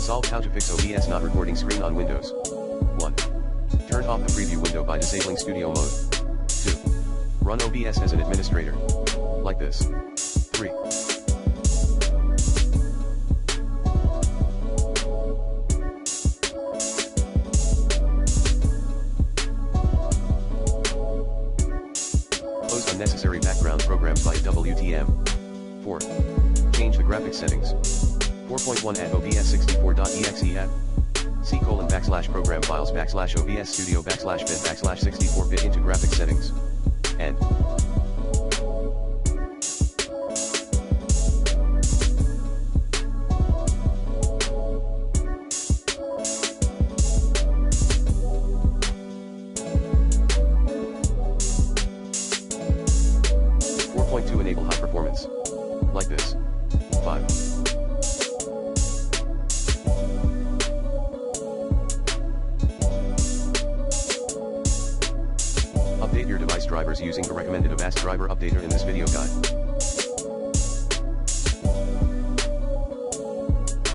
Solve how to fix OBS not recording screen on Windows. 1. Turn off the preview window by disabling studio mode. 2. Run OBS as an administrator. Like this. 3. Close unnecessary background programs by WTM. 4. Change the graphics settings. 4.1 Add OBS64.exe add C:\program files /OBS studio /bin /64-bit into graphics settings. End. To enable high performance. Like this. 5. Update your device drivers using the recommended OBS driver updater in this video guide.